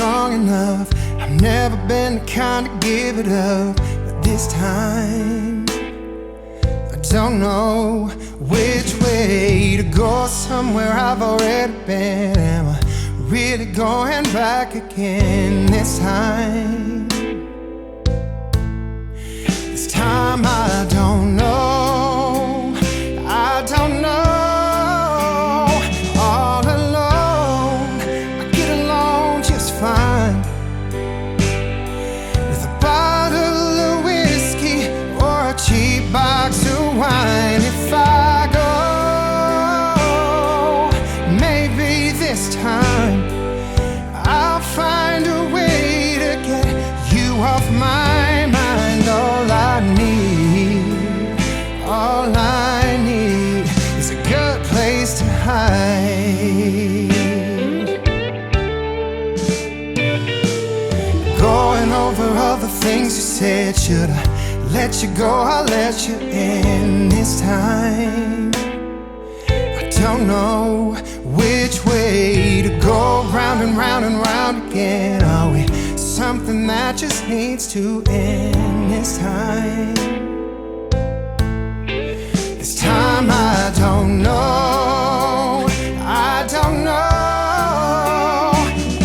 strong enough. I've never been the kind to give it up, but this time I don't know which way to go. Somewhere I've already been. Am I really going back again this time? This time I don't know. I don't know. All alone, I get along just fine with a bottle of whiskey or a cheap box of wine. If I go, maybe this time I'll find a way to get you off my mind. All I need is a good place to hide. Going over all the things you said. Should I let you go? I'll let you in this time. I don't know which way to go. Round and round and round again. Are we something that just needs to end this time? This time I don't know. I don't know.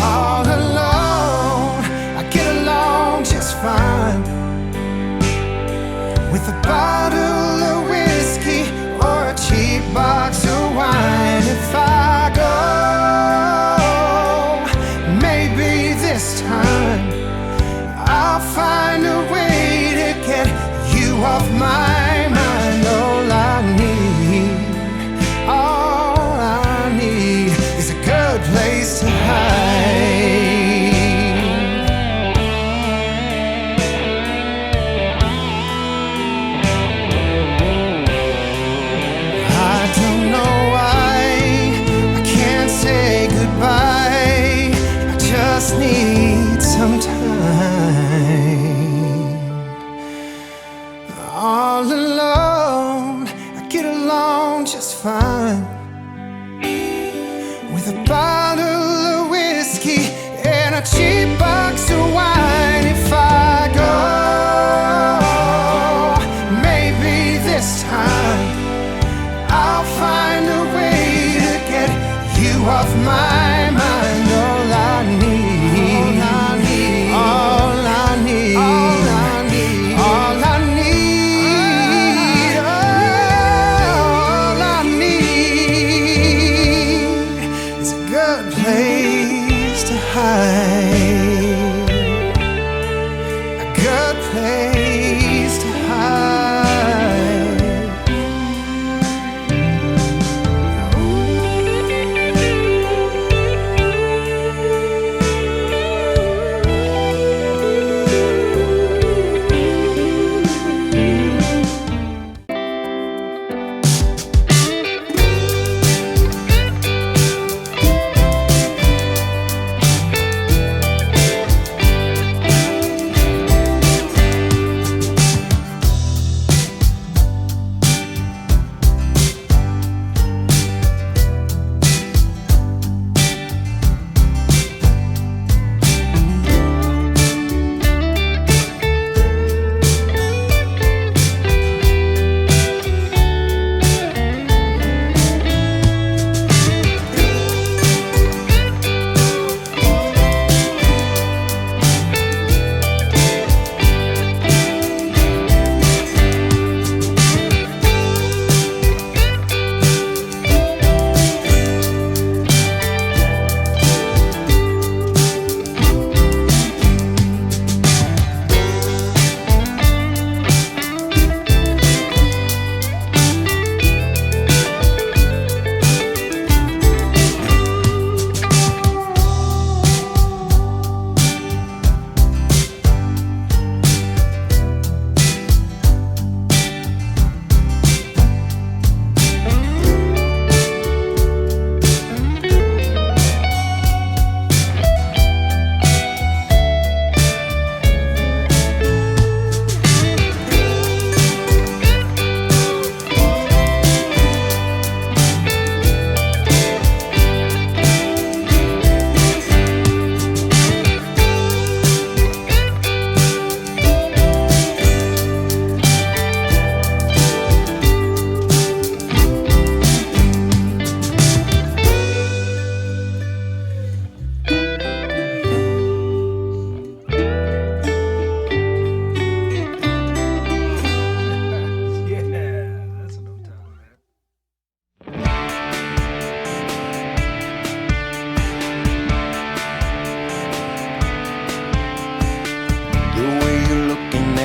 All alone, I get along just fine with a bottle of whiskey or a cheap box of wine. If I go, maybe this time I'll find a way to get you off my mind. All I need is a good place to hide. I don't know why I can't say goodbye. I just need some time. All alone, I get along just fine with a bottle of whiskey and a cheap box of wine. If I go, maybe this time I'll find a way to get you off my mind. All I need, all I need, all I need, all I need, all I need is a good place to hide. A good place to hide.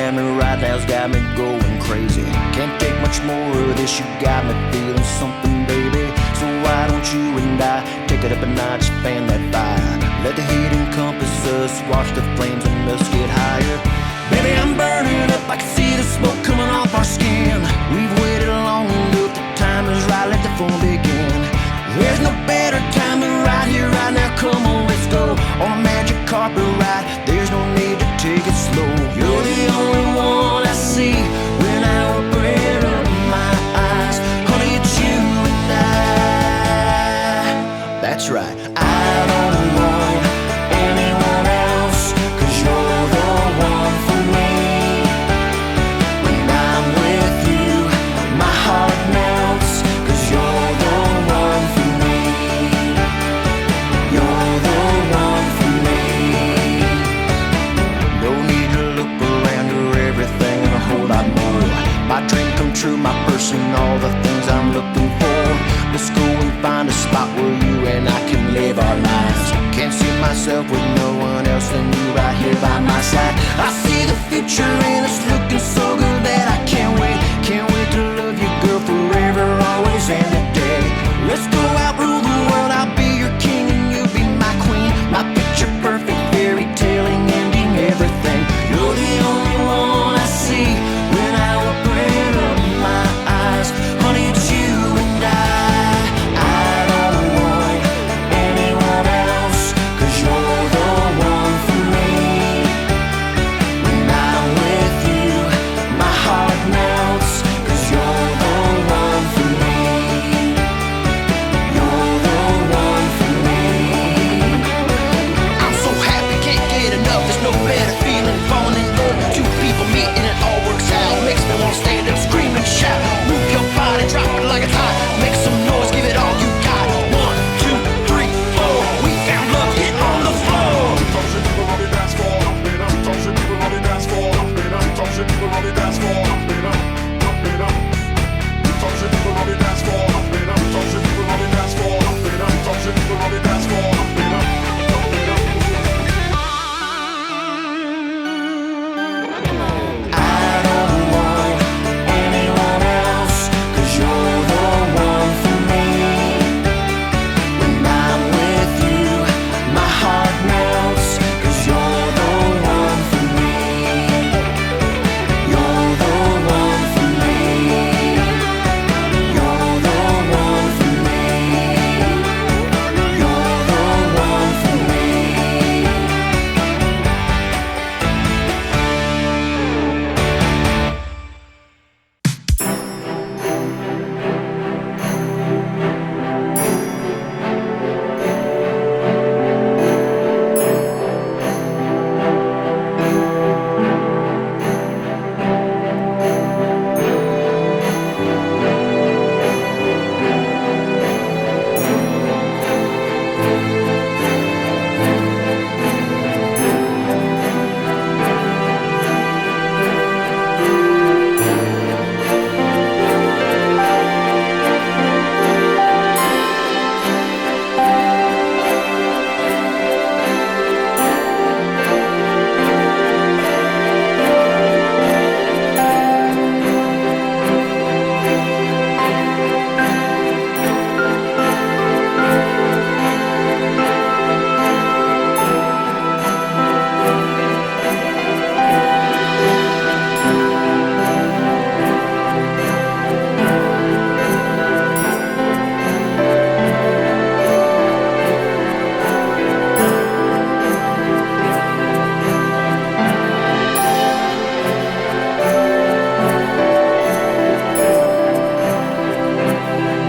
time, and right now's got me going crazy. Can't take much more of this, you got me feeling something, baby. So why don't you and I take it up a notch, fan that fire? Let the heat encompass us, watch the flames and us get higher. Baby, I'm burning up, I can see the smoke coming off our skin. We've waited long enough, the time is right, let the fun begin. There's no better time than right here, right now, come on, let's go. On a magic carpet ride, there's no need to take it slow. You're the only one I see when I open up my eyes. Honey, it's you and I. That's right, I don't want anyone else, 'cause you're the one for me. When I'm with you, my heart melts, 'cause you're the one for me. You're the one for me. No need to look around, you're everything and a whole lot more. My dream come true, my person, all the things I'm looking for. Let's go and find a spot where you and I can live our lives. Can't see myself with no one else than you right here by my side. I see the future in us, look